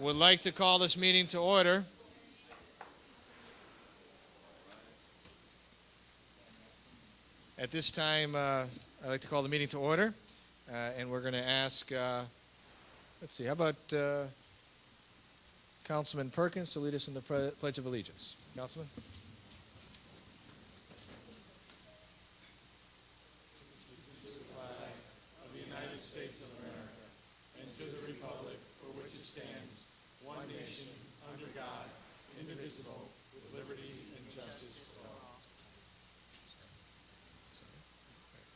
Would like to call this meeting to order. At this time, I'd like to call the meeting to order, and we're going to ask, let's see, how about Councilman Perkins to lead us in the Pledge of Allegiance. Councilman? To the flag of the United States of America, and to the republic for which it stands, one nation, under God, indivisible, with liberty and justice for all.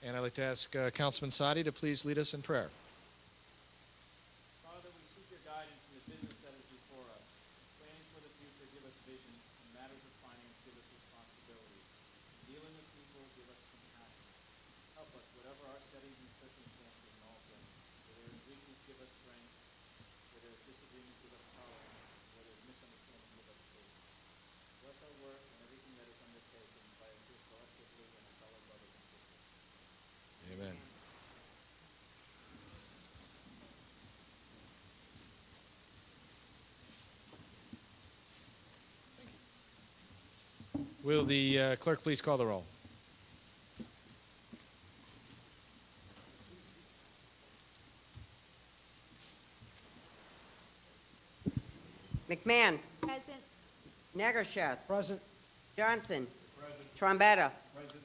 And I'd like to ask Councilman Sadi to please lead us in prayer. Father, we seek your guidance in the business that is before us. Planning for the future, give us vision. In matters of finance, give us responsibility. Dealing with people, give us compassion. Help us, whatever our settings and circumstances in all things. Where there is weakness, give us strength. Where there is disagreement, give us tolerance. Where there is misunderstanding, give us patience. Bless our work and everything that is undertaken by us here collectively and our fellow brothers and sisters. Amen. Will the clerk please call the roll? McMahon. Present. Nagershath. Present. Johnson. Present. Trombetta. Present.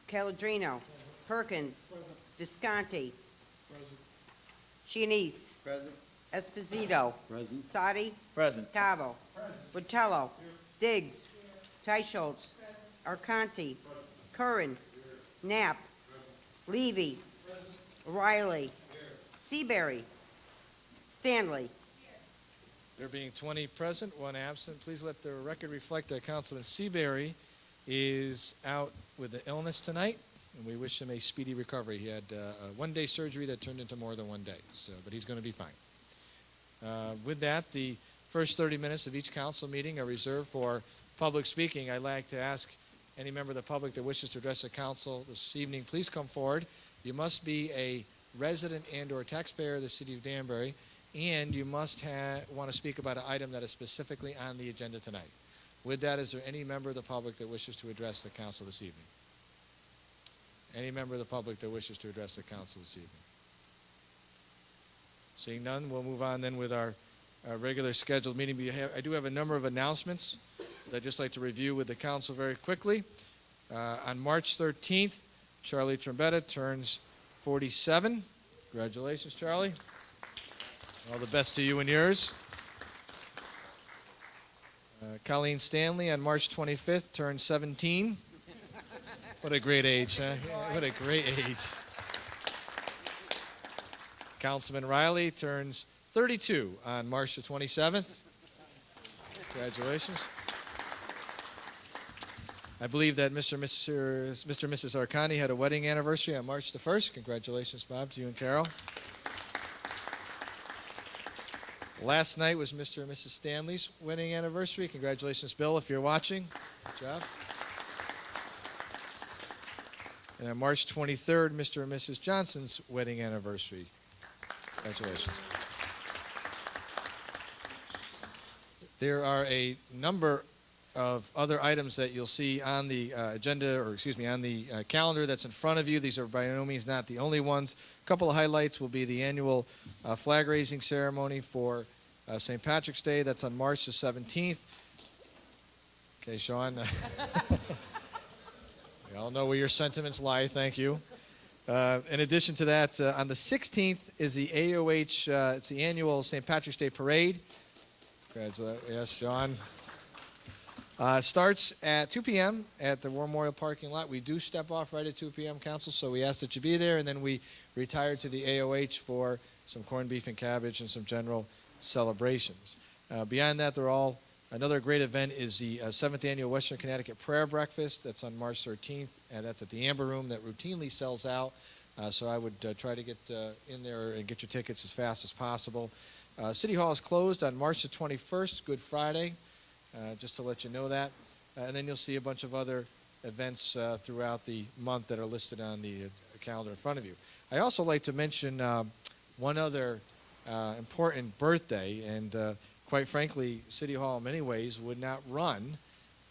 Caladrino. Perkins. Present. Visconti. Present. Chianese. Present. Esposito. Present. Sadi. Present. Cavo. Botello. Diggs. Teicholz. Arconti. Curran. Knapp. Levy. Riley. Seabury. Stanley. There being 20 present, one absent, please let the record reflect that Councilman Seabury is out with an illness tonight, and we wish him a speedy recovery. He had a one-day surgery that turned into more than 1 day, but he's going to be fine. With that, the first 30 minutes of each council meeting are reserved for public speaking. I'd like to ask any member of the public that wishes to address the council this evening, please come forward. You must be a resident and or taxpayer of the city of Danbury, and you must want to speak about an item that is specifically on the agenda tonight. With that, is there any member of the public that wishes to address the council this evening? Any member of the public that wishes to address the council this evening? Seeing none, we'll move on then with our regular scheduled meeting. I do have a number of announcements that I'd just like to review with the council very quickly. On March 13th, Charlie Trombetta turns 47. Congratulations, Charlie. All the best to you and yours. Colleen Stanley on March 25th turned 17. What a great age, huh? Yeah, what a great age. Councilman Riley turns 32 on March the 27th. Congratulations. I believe that Mr. and Mrs. Arcani had a wedding anniversary on March the 1st. Congratulations, Bob, to you and Carol. Last night was Mr. and Mrs. Stanley's wedding anniversary. Congratulations, Bill, if you're watching. Good job. And on March 23rd, Mr. and Mrs. Johnson's wedding anniversary. Congratulations. There are a number of other items that you'll see on the agenda, or excuse me, on the calendar that's in front of you. These are by no means not the only ones. A couple of highlights will be the annual flag raising ceremony for St. Patrick's Day. That's on March the 17th. Okay, Sean. We all know where your sentiments lie. Thank you. In addition to that, on the 16th is the AOH, it's the annual St. Patrick's Day Parade. Congratulations. Yes, Sean. Starts at 2 p.m. at the War Memorial parking lot. We do step off right at 2 p.m., Council, so we ask that you be there, and then we retire to the AOH for some corned beef and cabbage and some general celebrations. Beyond that, they're all another great event is the 7th Annual Western Connecticut Prayer Breakfast. That's on March 13th, and that's at the Amber Room that routinely sells out. So I would try to get in there and get your tickets as fast as possible. City Hall is closed on March the 21st, Good Friday, just to let you know that. And then you'll see a bunch of other events throughout the month that are listed on the calendar in front of you. I also like to mention one other important birthday, and quite frankly, City Hall in many ways would not run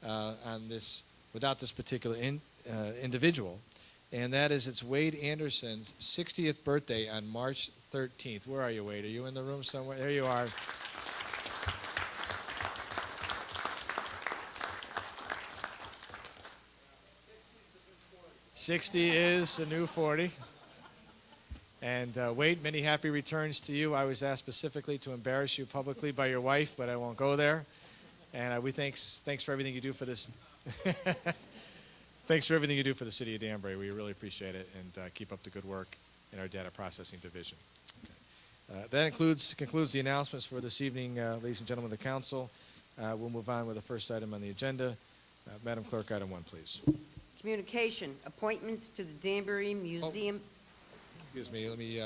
on this without this particular individual. And that is, it's Wade Anderson's 60th birthday on March 13th. Where are you, Wade? Are you in the room somewhere? There you are. '60 is the new 40. And Wade, many happy returns to you. I was asked specifically to embarrass you publicly by your wife, but I won't go there. And we thanks for everything you do for this. Thanks for everything you do for the city of Danbury. We really appreciate it, and keep up the good work in our data processing division. Okay. That concludes the announcements for this evening, ladies and gentlemen of the council. We'll move on with the first item on the agenda. Madam Clerk, item 1, please. Communication, appointments to the Danbury Museum. Excuse me, let me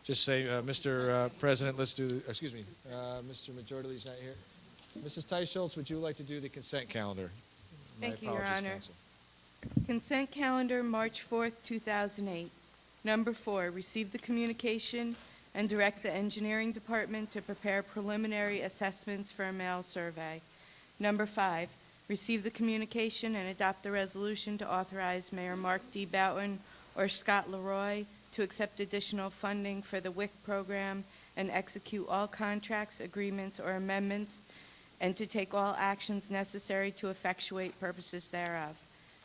just say, Mr. President, let's do, excuse me, Mr. Majority Leader's not here. Mrs. Teicholz, would you like to do the consent calendar? Thank you, Your Honor. Counsel. Consent calendar, March 4th, 2008. Number 4, receive the communication and direct the engineering department to prepare preliminary assessments for a mail survey. Number 5, receive the communication and adopt the resolution to authorize Mayor Mark D. Boughton or Scott Leroy to accept additional funding for the WIC program and execute all contracts, agreements, or amendments, and to take all actions necessary to effectuate purposes thereof.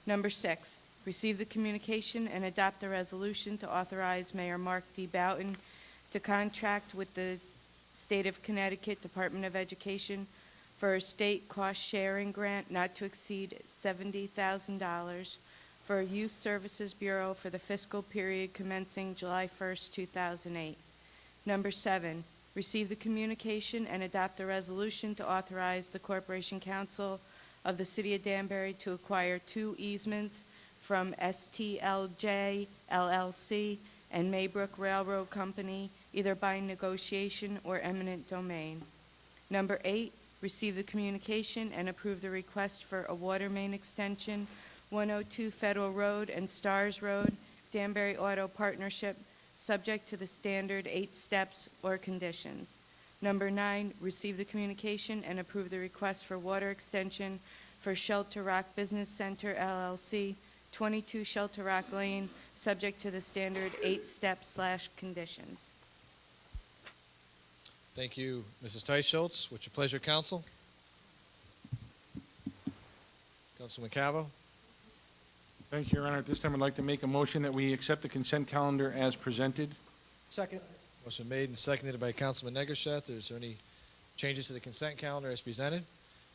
Number 6, receive the communication and adopt the resolution to authorize Mayor Mark D. Boughton to contract with the State of Connecticut Department of Education for a state cost-sharing grant not to exceed $70,000 for a Youth Services Bureau for the fiscal period commencing July 1st, 2008. Number 7, receive the communication and adopt a resolution to authorize the Corporation Council of the City of Danbury to acquire 2 easements from STLJ LLC and Maybrook Railroad Company, either by negotiation or eminent domain. Number 8, receive the communication and approve the request for a water main extension, 102 Federal Road and Stars Road, Danbury Auto Partnership, subject to the standard 8 steps or conditions. Number 9, receive the communication and approve the request for water extension for Shelter Rock Business Center, LLC, 22 Shelter Rock Lane, subject to the standard 8 steps/conditions. Thank you, Mrs. Teicholz. What's your pleasure, counsel? Councilman Cavo. Thank you, Your Honor. At this time, I'd like to make a motion that we accept the consent calendar as presented. Second. Motion made and seconded by Councilman Negreseth. Is there any changes to the consent calendar as presented?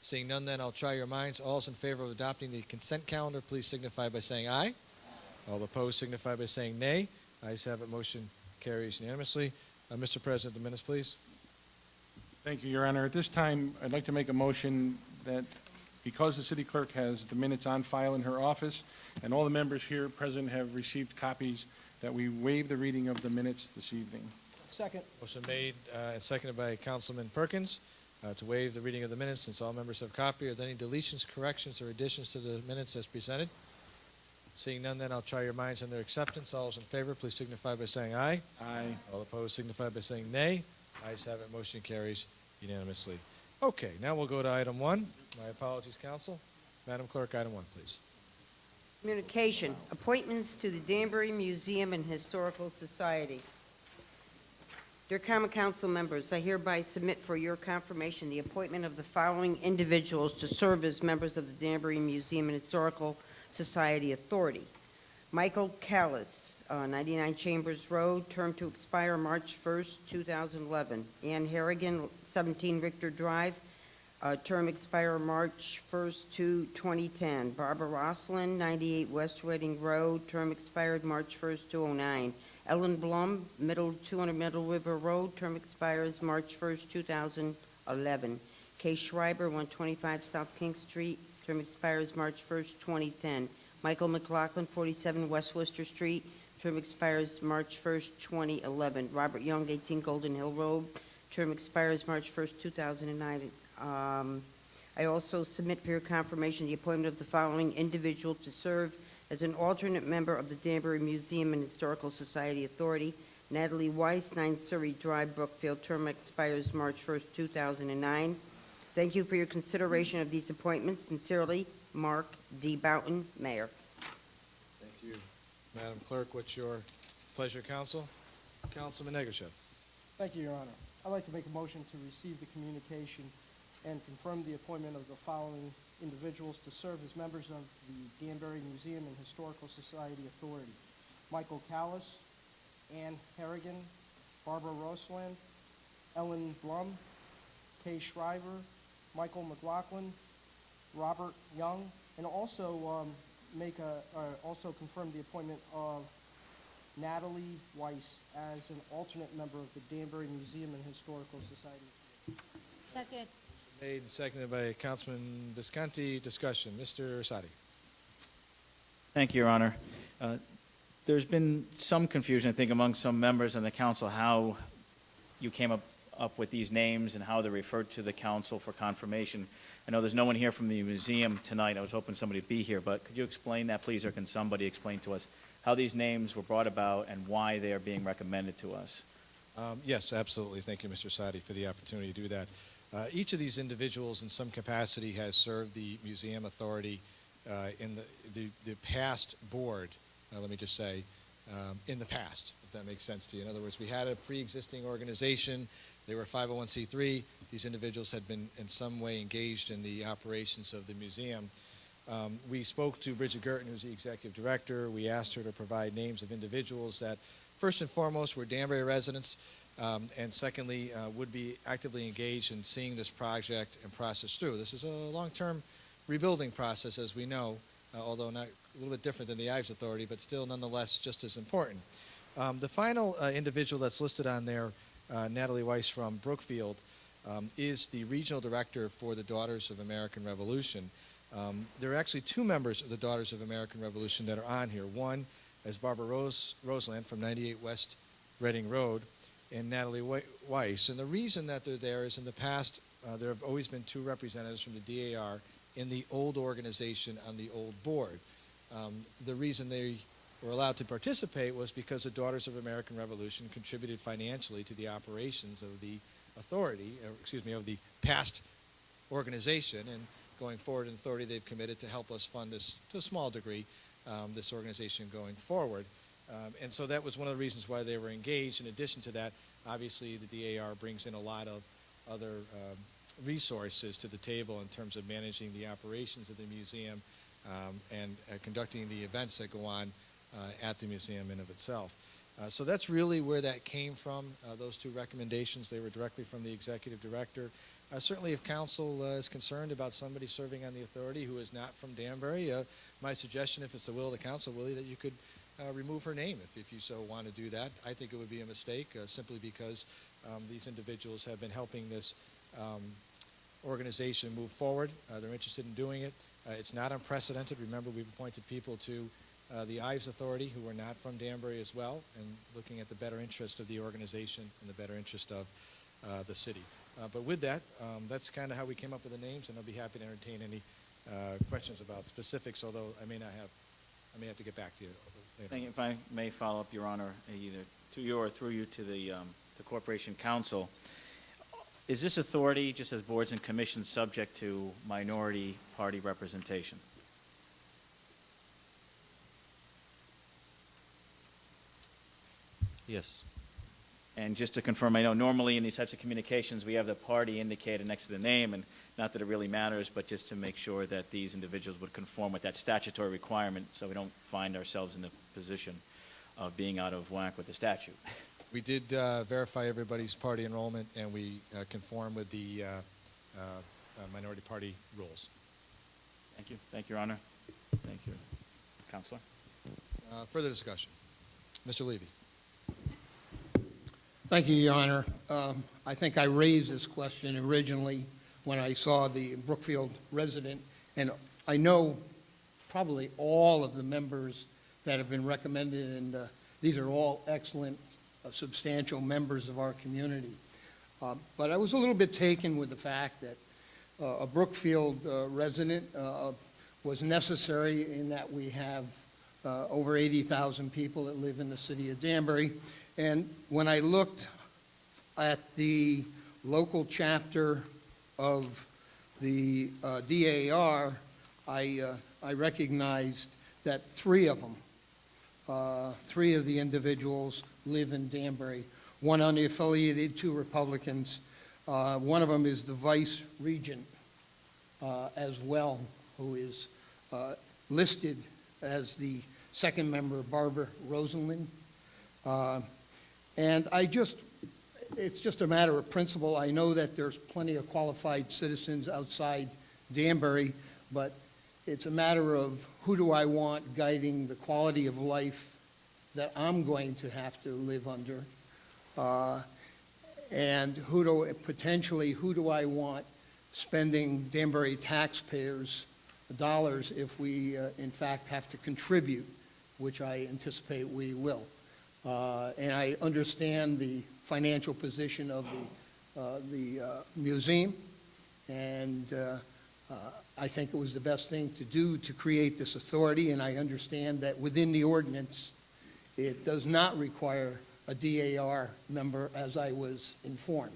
Seeing none, then I'll try your minds. All those in favor of adopting the consent calendar, please signify by saying aye. All opposed signify by saying nay. Ayes have it. Motion carries unanimously. Mr. President, the minutes, please. Thank you, Your Honor. At this time, I'd like to make a motion that because the city clerk has the minutes on file in her office and all the members here present have received copies, that we waive the reading of the minutes this evening. Second. Motion made and seconded by Councilman Perkins to waive the reading of the minutes since all members have copy. Are there any deletions, corrections, or additions to the minutes as presented? Seeing none, then I'll try your minds on their acceptance. All those in favor, please signify by saying aye. Aye. All opposed signify by saying nay. Ayes have it. Motion carries unanimously. Okay, now we'll go to item 1. My apologies, counsel. Madam Clerk, item 1, please. Communication, appointments to the Danbury Museum and Historical Society. Dear Common Council members, I hereby submit for your confirmation the appointment of the following individuals to serve as members of the Danbury Museum and Historical Society Authority. Michael Callis, 99 Chambers Road, term to expire March 1st, 2011. Ann Harrigan, 17 Richter Drive, term expire March 1st to 2010. Barbara Roslin, 98 West Reading Road, term expired March 1st, 2009. Ellen Blum, 200 Middle River Road, term expires March 1st, 2011. Kay Schreiber, 125 South King Street, term expires March 1st, 2010. Michael McLaughlin, 47 West Worcester Street, term expires March 1st, 2011. Robert Young, 18 Golden Hill Road, term expires March 1st, 2009. I also submit for your confirmation the appointment of the following individual to serve as an alternate member of the Danbury Museum and Historical Society Authority. Natalie Weiss, 9 Surrey Drive, Brookfield, term expires March 1st, 2009. Thank you for your consideration of these appointments. Sincerely, Mark D. Boughton, Mayor. Thank you. Madam Clerk, what's your pleasure, Counsel? Councilman Negushev. Thank you, Your Honor. I'd like to make a motion to receive the communication and confirm the appointment of the following individuals to serve as members of the Danbury Museum and Historical Society Authority: Michael Callis, Ann Harrigan, Barbara Rosland, Ellen Blum, Kay Shriver, Michael McLaughlin, Robert Young, and also also confirm the appointment of Natalie Weiss as an alternate member of the Danbury Museum and Historical Society. Second. Made and seconded by Councilman Visconti. Discussion. Mr. Sadi. Thank you, Your Honor. There's been some confusion, I think, among some members on the council how you came up with these names and how they're referred to the council for confirmation. I know there's no one here from the museum tonight. I was hoping somebody would be here, but could you explain that, please, or can somebody explain to us how these names were brought about and why they are being recommended to us? Yes, absolutely. Thank you, Mr. Sadi, for the opportunity to do that. Each of these individuals in some capacity has served the museum authority in the past board, let me just say, in the past, if that makes sense to you. In other words, we had a pre-existing organization. They were 501c3. These individuals had been in some way engaged in the operations of the museum. We spoke to Bridget Gerton, who's the executive director. We asked her to provide names of individuals that, first and foremost, were Danbury residents, and secondly, would be actively engaged in seeing this project and process through. This is a long-term rebuilding process, as we know, although not a little bit different than the Ives Authority, but still nonetheless just as important. The final individual that's listed on there, Natalie Weiss from Brookfield, is the regional director for the Daughters of American Revolution. There are actually two members of the Daughters of American Revolution that are on here. One is Barbara Roseland from 98 West Reading Road, and Natalie Weiss. And the reason that they're there is in the past, there have always been two representatives from the DAR in the old organization on the old board. The reason they were allowed to participate was because the Daughters of American Revolution contributed financially to the operations of the authority, of the past organization, and going forward in authority, they've committed to help us fund this, to a small degree, this organization going forward. And so that was one of the reasons why they were engaged. In addition to that, obviously the DAR brings in a lot of other resources to the table in terms of managing the operations of the museum and conducting the events that go on at the museum in of itself. So that's really where that came from, those two recommendations. They were directly from the executive director. Certainly if council is concerned about somebody serving on the authority who is not from Danbury, my suggestion, if it's the will of the council, Willie, that you could remove her name if you so want to do that. I think it would be a mistake simply because these individuals have been helping this organization move forward. They're interested in doing it. It's not unprecedented. Remember, we've appointed people to the Ives Authority who are not from Danbury as well, and looking at the better interest of the organization and the better interest of the city. But with that, that's kind of how we came up with the names, and I'll be happy to entertain any questions about specifics, although I may have to get back to you later. Thank you. If I may follow up, Your Honor, either to you or through you to the Corporation Council, is this authority, just as boards and commissions, subject to minority party representation? Yes. And just to confirm, I know normally in these types of communications we have the party indicated next to the name, and not that it really matters, but just to make sure that these individuals would conform with that statutory requirement so we don't find ourselves in the position of being out of whack with the statute. We did verify everybody's party enrollment, and we conform with the minority party rules. Thank you. Thank you, Your Honor. Thank you. Counselor? Further discussion. Mr. Levy. Thank you, Your Honor. I think I raised this question originally when I saw the Brookfield resident, and I know probably all of the members that have been recommended, and these are all excellent, substantial members of our community. But I was a little bit taken with the fact that a Brookfield resident was necessary in that we have over 80,000 people that live in the city of Danbury, And when I looked at the local chapter of the DAR, I recognized that three of the individuals live in Danbury. One unaffiliated, two Republicans. One of them is the vice regent as well, who is listed as the second member, Barbara Rosenlin. And it's just a matter of principle. I know that there's plenty of qualified citizens outside Danbury, but it's a matter of who do I want guiding the quality of life that I'm going to have to live under, and who do I want spending Danbury taxpayers' dollars if we, in fact, have to contribute, which I anticipate we will. And I understand the financial position of the museum, and I think it was the best thing to do to create this authority, and I understand that within the ordinance, it does not require a DAR member, as I was informed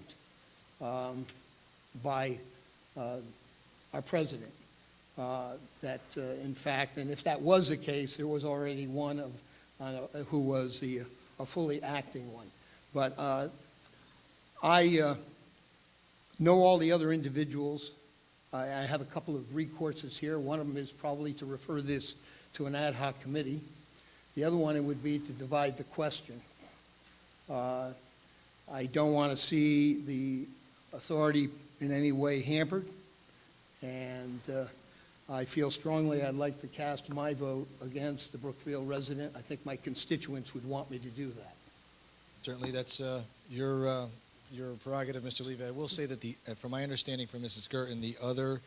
by our president, that in fact, and if that was the case, there was already one who was a fully acting one. But I know all the other individuals. I have a couple of recourses here. One of them is probably to refer this to an ad hoc committee. The other one would be to divide the question. I don't want to see the authority in any way hampered, and I feel strongly I'd like to cast my vote against the Brookfield resident. I think my constituents would want me to do that. Certainly, that's your prerogative, Mr. Levy. I will say that from my understanding from Mrs. Gerton, the other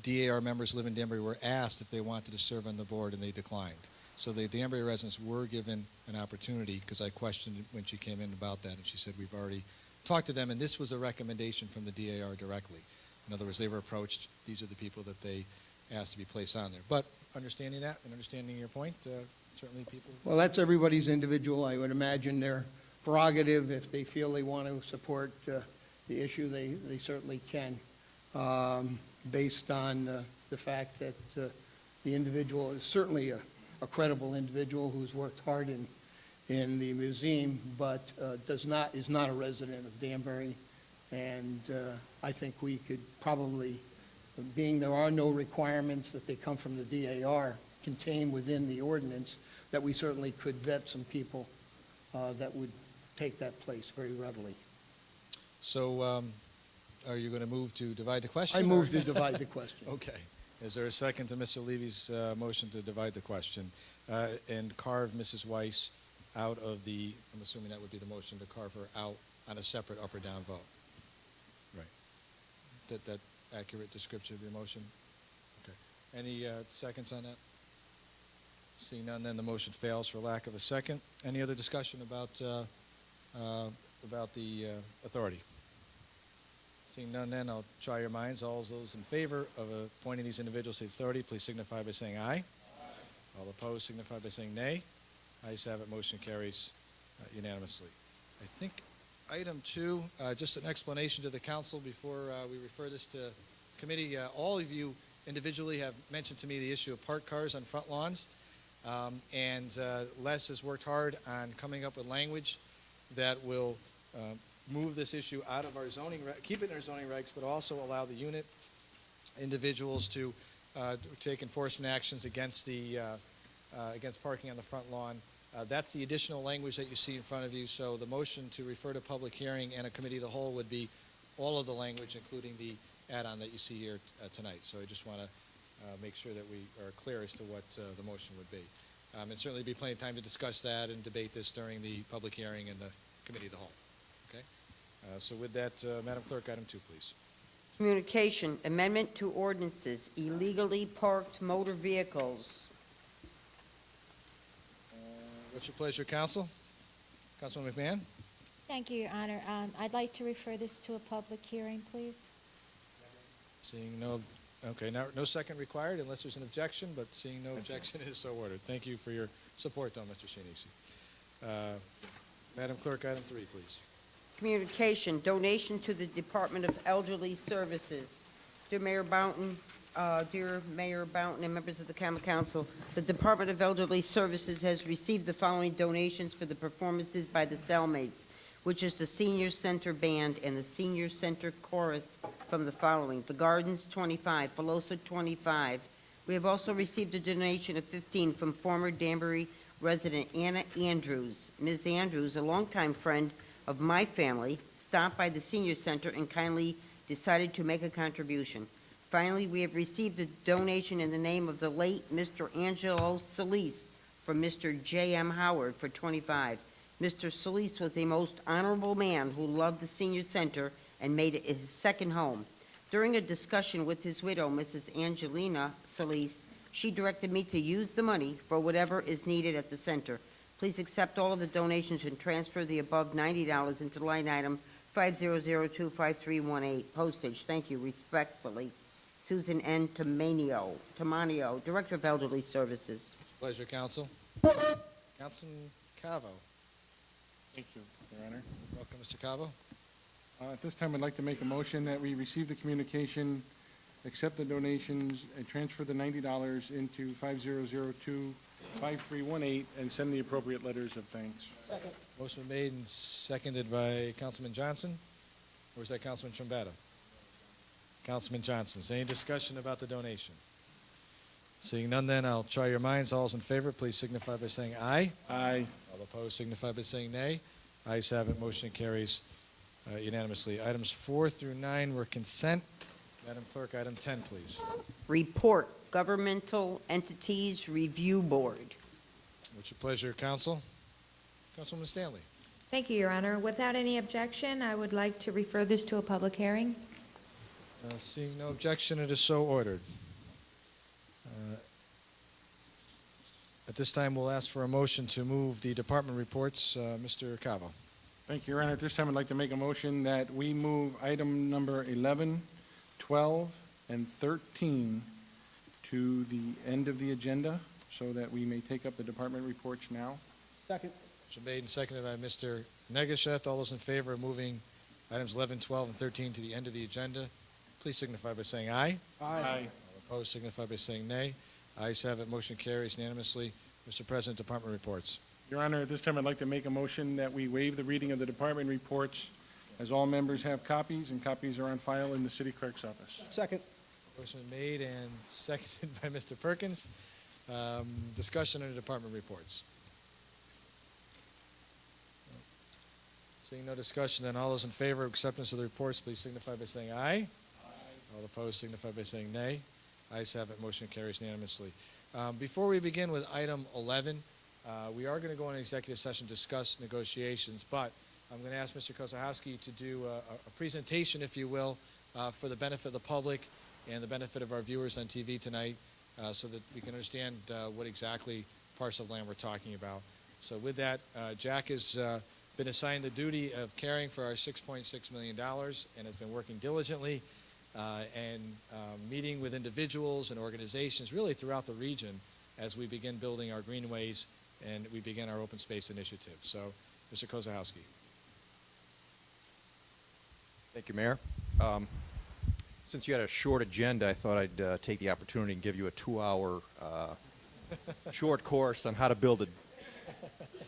DAR members who live in Danbury were asked if they wanted to serve on the board, and they declined. So the Danbury residents were given an opportunity, because I questioned when she came in about that, and she said we've already talked to them, and this was a recommendation from the DAR directly. In other words, they were approached. These are the people that they asked to be placed on there. But understanding that and understanding your point, certainly people... Well, that's everybody's individual. I would imagine their prerogative. If they feel they want to support the issue, they certainly can, based on the fact that the individual is certainly a credible individual who's worked hard in the museum, but is not a resident of Danbury. And I think we could probably, being there are no requirements that they come from the DAR contained within the ordinance, that we certainly could vet some people that would take that place very readily. So are you going to move to divide the question? I move to divide the question. Okay. Is there a second to Mr. Levy's motion to divide the question and carve Mrs. Weiss out of the, I'm assuming that would be the motion to carve her out on a separate up or down vote? Right. That accurate description of your motion? Okay. Any seconds on that? Seeing none, then the motion fails for lack of a second. Any other discussion about the authority? Seeing none, then I'll try your minds. All those in favor of appointing these individuals to the authority, please signify by saying aye. Aye. All opposed, signify by saying nay. Ayes have it. Motion carries unanimously. I think item 2, just an explanation to the council before we refer this to committee. All of you individually have mentioned to me the issue of parked cars on front lawns, and Les has worked hard on coming up with language that will move this issue out of our zoning, keep it in our zoning regs, but also allow the unit individuals to take enforcement actions against against parking on the front lawn. That's the additional language that you see in front of you. So the motion to refer to public hearing and a committee of the whole would be all of the language, including the add-on that you see here tonight. So I just want to make sure that we are clear as to what the motion would be. And certainly be plenty of time to discuss that and debate this during the public hearing and the committee of the whole. Okay. So with that, Madam Clerk, item 2, please. Communication, amendment to ordinances, illegally parked motor vehicles. What's your pleasure, Counsel? Councilwoman McMahon? Thank you, Your Honor. I'd like to refer this to a public hearing, please. Seeing no, okay, no second required unless there's an objection, but seeing no objection, it is so ordered. Thank you for your support, though, Mr. Shinisi. Madam Clerk, item 3, please. Communication, donation to the Department of Elderly Services. Dear Mayor Bounton and members of the Common Council, the Department of Elderly Services has received the following donations for the performances by the Cellmates, which is the Senior Center Band and the Senior Center Chorus from the following: The Gardens, 25, Filosa, 25. We have also received a donation of 15 from former Danbury resident Anna Andrews. Ms. Andrews, a longtime friend of my family, stopped by the Senior Center and kindly decided to make a contribution. Finally, we have received a donation in the name of the late Mr. Angelo Solis from Mr. J.M. Howard for 25. Mr. Solis was a most honorable man who loved the Senior Center and made it his second home. During a discussion with his widow, Mrs. Angelina Solis, she directed me to use the money for whatever is needed at the center. Please accept all of the donations and transfer the above $90 into line item 50025318, postage. Thank you. Respectfully, Susan N. Tamanio, Director of Elderly Services. Pleasure, Council. Councilman Cavo. Thank you, Your Honor. Welcome, Mr. Cavo. At this time, I'd like to make a motion that we receive the communication, accept the donations, and transfer the $90 into 50025318, and send the appropriate letters of thanks. Second. Motion made and seconded by Councilman Johnson. Or is that Councilman Trombetta? Councilman Johnson. Is there any discussion about the donation? Seeing none, then I'll try your minds. All those in favor, please signify by saying aye. Aye. All opposed signify by saying nay. Ayes have it. Motion carries unanimously. Items 4 through 9 were consent. Madam Clerk, item 10, please. Report, Governmental Entities Review Board. What's your pleasure, Council? Councilwoman Stanley. Thank you, Your Honor. Without any objection, I would like to refer this to a public hearing. Seeing no objection, it is so ordered. At this time, we'll ask for a motion to move the department reports. Mr. Cavo. Thank you, Your Honor. At this time, I'd like to make a motion that we move item number 11, 12, and 13 to the end of the agenda so that we may take up the department reports now. Second. Motion made and seconded by Mr. Negasheth. All those in favor of moving items 11, 12, and 13 to the end of the agenda, please signify by saying aye. Aye. All opposed signify by saying nay. Ayes have it. Motion carries unanimously. Mr. President, department reports. Your Honor, at this time, I'd like to make a motion that we waive the reading of the department reports, as all members have copies, and copies are on file in the city clerk's office. Second. Motion made and seconded by Mr. Perkins. Discussion on the department reports. Seeing no discussion, then all those in favor of acceptance of the reports, please signify by saying aye. Aye. All opposed signify by saying nay. Ayes have it. Motion carries unanimously. Before we begin with item 11, we are going to go into executive session to discuss negotiations, but I'm going to ask Mr. Kozahowski to do a presentation, if you will, for the benefit of the public and the benefit of our viewers on TV tonight, so that we can understand what exactly parcel of land we're talking about. So with that, Jack has been assigned the duty of caring for our $6.6 million and has been working diligently and meeting with individuals and organizations really throughout the region as we begin building our greenways and we begin our open space initiative. So, Mr. Kozahowski. Thank you, Mayor. Since you had a short agenda, I thought I'd take the opportunity and give you a 2-hour short course on how to build it.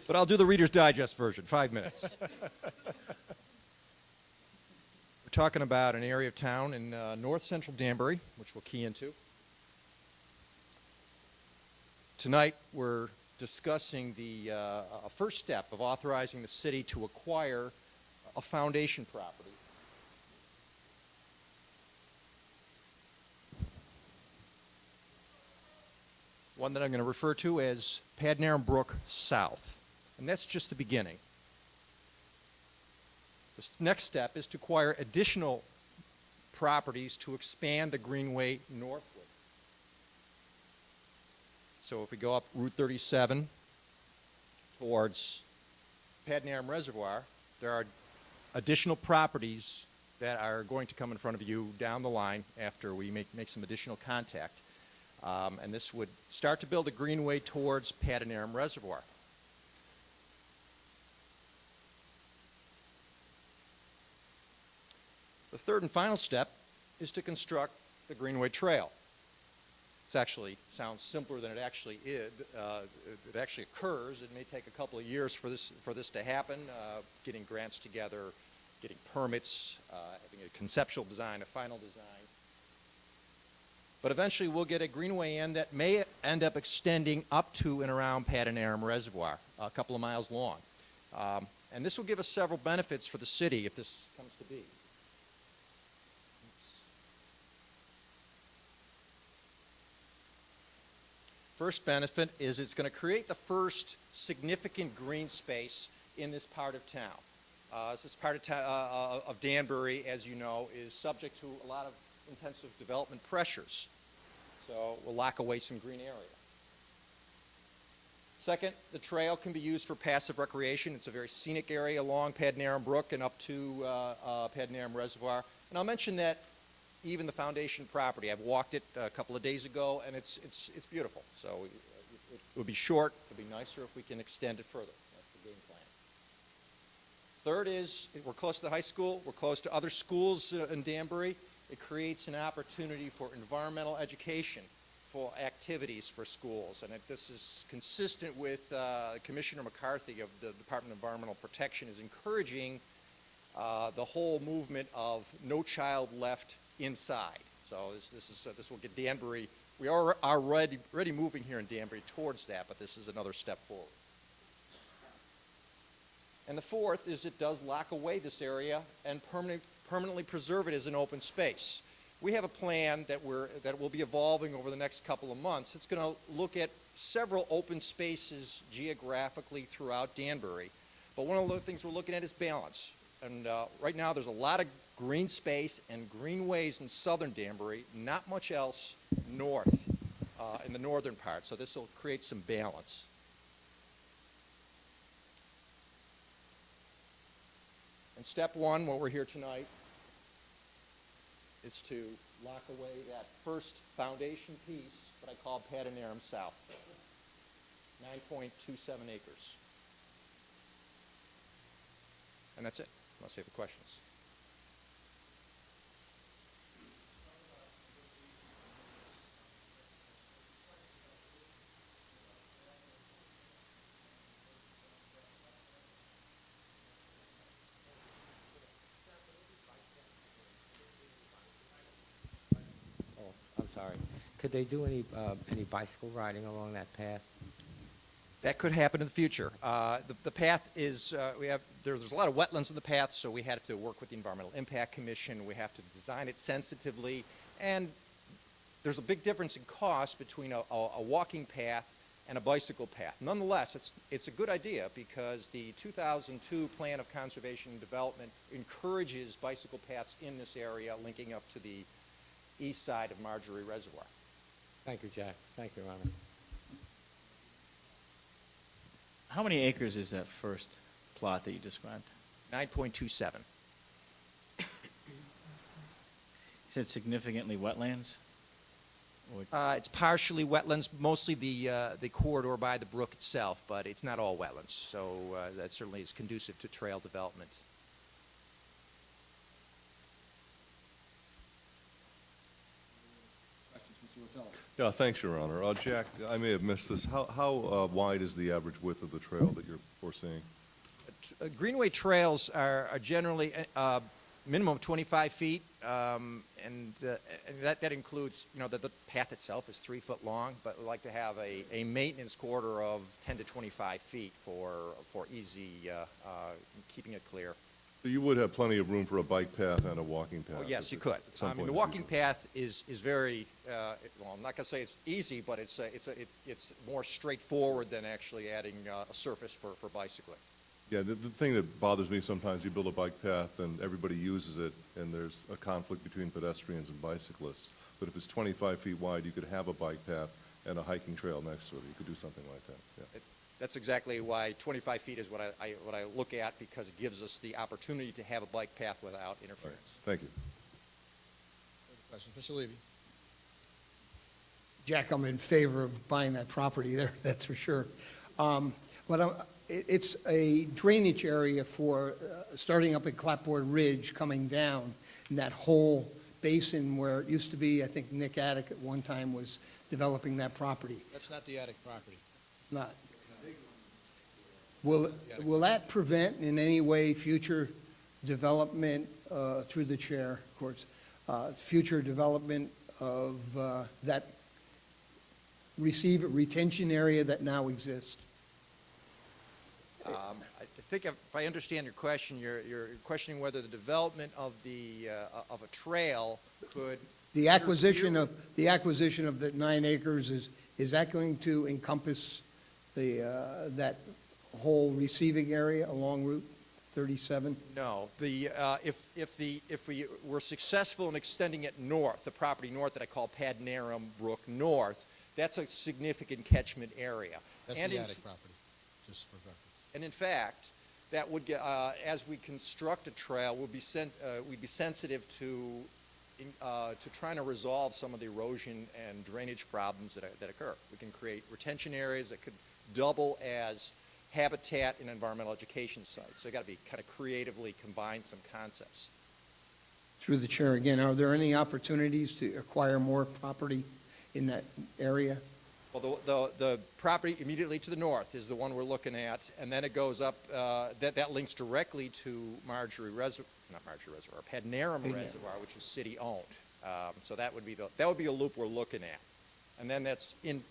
But I'll do the Reader's Digest version, 5 minutes. We're talking about an area of town in north central Danbury, which we'll key into. Tonight, we're discussing the first step of authorizing the city to acquire a foundation property. One that I'm going to refer to as Padnaram Brook South. And that's just the beginning. The next step is to acquire additional properties to expand the Greenway northward. So if we go up Route 37 towards Padnaram Reservoir, there are additional properties that are going to come in front of you down the line after we make some additional contact. And this would start to build a greenway towards Padnaram Reservoir. The third and final step is to construct the Greenway Trail. It actually sounds simpler than it actually is. It actually occurs. It may take a couple of years for this to happen, getting grants together, getting permits, having a conceptual design, a final design. But eventually we'll get a greenway in that may end up extending up to and around Padanaram Reservoir, a couple of miles long. And this will give us several benefits for the city if this comes to be. First benefit is it's going to create the first significant green space in this part of town. This part of Danbury, as you know, is subject to a lot of intensive development pressures. So we'll lock away some green area. Second, the trail can be used for passive recreation. It's a very scenic area along Padanaram Brook and up to Padanaram Reservoir. And I'll mention that even the foundation property, I've walked it a couple of days ago, and it's beautiful. So it would be short. It would be nicer if we can extend it further. That's the game plan. Third is we're close to the high school. We're close to other schools in Danbury. It creates an opportunity for environmental education, for activities for schools. And this is consistent with Commissioner McCarthy of the Department of Environmental Protection is encouraging the whole movement of no child left inside. So this will get Danbury, we are already moving here in Danbury towards that, but this is another step forward. And the fourth is it does lock away this area and permanently preserve it as an open space. We have a plan that will be evolving over the next couple of months. It's going to look at several open spaces geographically throughout Danbury. But one of the things we're looking at is balance. And right now there's a lot of green space and greenways in southern Danbury, not much else north in the northern part. So this will create some balance. And step one, what we're here tonight, is to lock away that first foundation piece, what I call Padanaram South, 9.27 acres. And that's it, unless you have questions. I'm sorry. Could they do any bicycle riding along that path? That could happen in the future. The path is, there's a lot of wetlands in the path, so we have to work with the Environmental Impact Commission. We have to design it sensitively. And there's a big difference in cost between a walking path and a bicycle path. Nonetheless, it's a good idea because the 2002 Plan of Conservation and Development encourages bicycle paths in this area linking up to the east side of Marjorie Reservoir. Thank you, Jack. Thank you, Your Honor. How many acres is that first plot that you described? 9.27. You said significantly wetlands? It's partially wetlands, mostly the corridor by the brook itself, but it's not all wetlands. So that certainly is conducive to trail development. Yeah, thanks, Your Honor. Jack, I may have missed this. How wide is the average width of the trail that you're foreseeing? Greenway trails are generally minimum of 25 feet, and that includes, the path itself is 3 foot long, but we like to have a maintenance corridor of 10 to 25 feet for easy keeping it clear. So you would have plenty of room for a bike path and a walking path? Oh, yes, you could. I mean, the walking path is very, well, I'm not going to say it's easy, but it's more straightforward than actually adding a surface for bicycling. Yeah, the thing that bothers me sometimes, you build a bike path and everybody uses it, and there's a conflict between pedestrians and bicyclists. But if it's 25 feet wide, you could have a bike path and a hiking trail next to it. You could do something like that. Yeah. That's exactly why 25 feet is what I look at, because it gives us the opportunity to have a bike path without interference. Right. Thank you. Questions? Mr. Levy. Jack, I'm in favor of buying that property there, that's for sure. But it's a drainage area for starting up at Clapboard Ridge coming down. in that whole basin where it used to be, I think Nick Attic at one time was developing that property. That's not the attic property. Not. Will that prevent in any way future development, through the chair, of course, future development of that retention area that now exists? I think if I understand your question, you're questioning whether the development of of a trail could The acquisition of the 9 acres, is that going to encompass that whole receiving area along Route 37? No. If we were successful in extending it north, the property north that I call Padnaram Brook North, that's a significant catchment area. That's and the in, attic property, just for reference. And in fact, that would get, as we construct a trail, we'd be sensitive to trying to resolve some of the erosion and drainage problems that occur. We can create retention areas that could double as habitat and environmental education sites. So you got to be kind of creatively combine some concepts. Through the chair again, are there any opportunities to acquire more property in that area? Well, the property immediately to the north is the one we're looking at, and then it goes up, that links directly to Padnaram Reservoir, which is city-owned. So that would be a loop we're looking at. And then that's in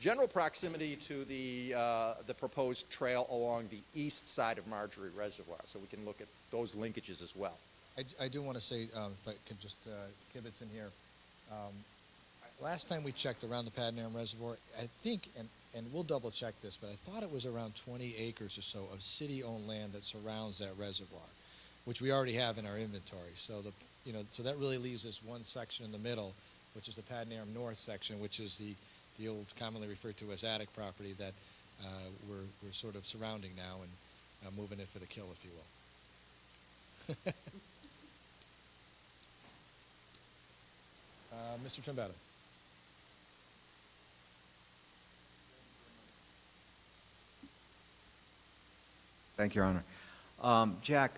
general proximity to the proposed trail along the east side of Marjorie Reservoir, so we can look at those linkages as well. I do want to say, if I could just kibitz in here, last time we checked around the Padnaram Reservoir, I think, and we'll double check this, but I thought it was around 20 acres or so of city-owned land that surrounds that reservoir, which we already have in our inventory. So so that really leaves us one section in the middle, which is the Padnaram North section, which is the old commonly referred to as attic property that we're sort of surrounding now and moving it for the kill, if you will. Mr. Trombetta. Thank you, Your Honor. Jack,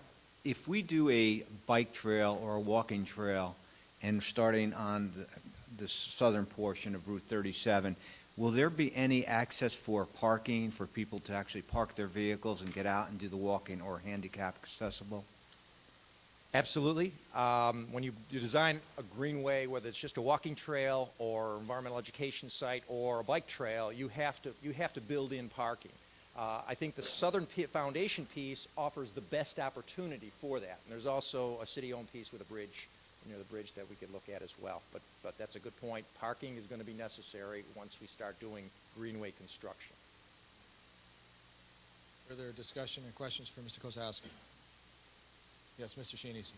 if we do a bike trail or a walking trail and starting on the southern portion of Route 37, will there be any access for parking for people to actually park their vehicles and get out and do the walking, or handicap accessible? Absolutely. When you design a greenway, whether it's just a walking trail or environmental education site or a bike trail, you have to build in parking. I think the southern foundation piece offers the best opportunity for that. And there's also a city-owned piece with a bridge, near the bridge, that we could look at as well. But that's a good point. Parking is going to be necessary once we start doing greenway construction. Further discussion or questions for Mr. Kozowski? Yes, Mr. Sheenese.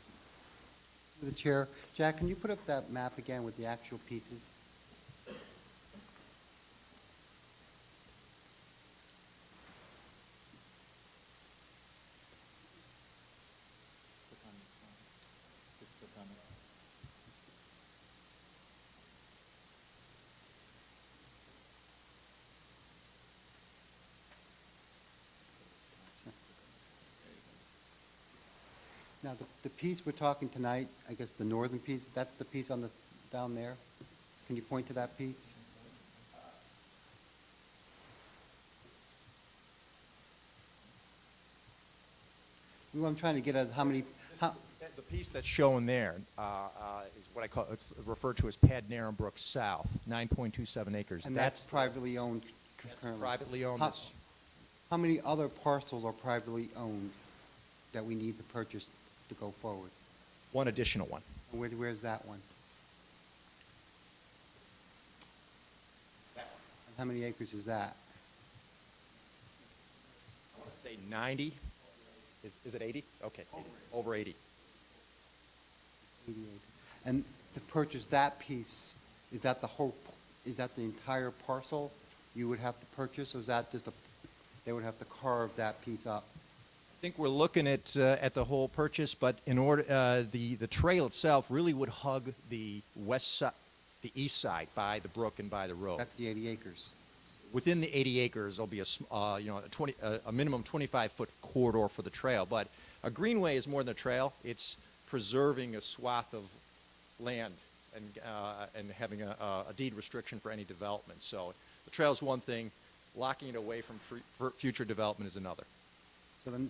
Through the chair. Jack, can you put up that map again with the actual pieces? Now, the piece we're talking tonight, I guess the northern piece, that's the piece on down there? Can you point to that piece? What I'm trying to get at is how many... The piece that's shown there is what it's referred to as Padnaram Brook South, 9.27 acres. And that's privately owned currently? That's privately owned. How many other parcels are privately owned that we need to purchase to go forward? One additional one. And where's that one? And how many acres is that? I want to say 90. Is it 80? Okay, over 80. 80 acres. And to purchase that piece, is that the entire parcel you would have to purchase, or is that just they would have to carve that piece up? I think we're looking at the whole purchase, but in order the trail itself really would hug the the east side by the brook and by the road. That's the 80 acres. Within the 80 acres, there'll be a minimum 25-foot corridor for the trail. But a greenway is more than a trail; it's preserving a swath of land and having a deed restriction for any development. So the trail is one thing, locking it away from for future development is another.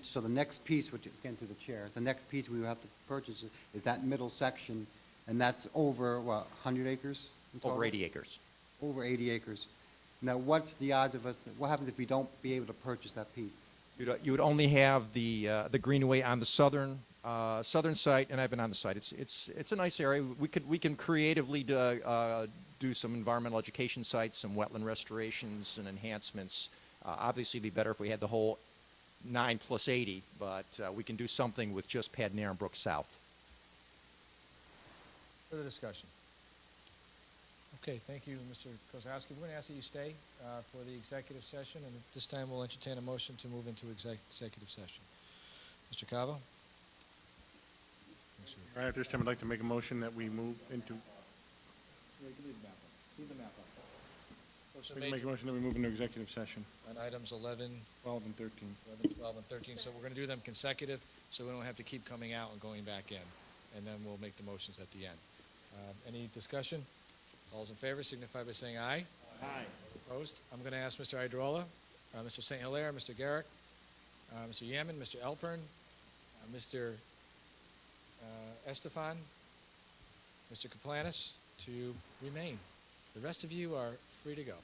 So the next piece, which, again to the chair, the next piece we would have to purchase is that middle section, and that's over, what, 100 acres? in total? Over 80 acres. Over 80 acres. Now, what's the odds of us, what happens if we don't be able to purchase that piece? You would only have the Greenway on the southern site, and I've been on the site. It's a nice area. We can creatively do some environmental education sites, some wetland restorations and enhancements. Obviously, it'd be better if we had the whole 9 plus 80, but we can do something with just Padnaram Brook South. Further discussion? Okay, thank you, Mr. Kozowski. We're going to ask that you stay for the executive session, and at this time we'll entertain a motion to move into executive session. Mr. Cavo? Yes, sir. All right, at this time, I'd like to make a motion that we move into, Motion we made make a motion that we move into executive session, on items 11, 12 and 13. 11, 12, and 13. So we're going to do them consecutive, so we don't have to keep coming out and going back in. And then we'll make the motions at the end. Any discussion? All those in favor signify by saying aye. Aye. Opposed? I'm going to ask Mr. Idrola, Mr. St. Hilaire, Mr. Garrick, Mr. Yaman, Mr. Alpern, Mr. Estefan, Mr. Kaplanis to remain. The rest of you are free to go.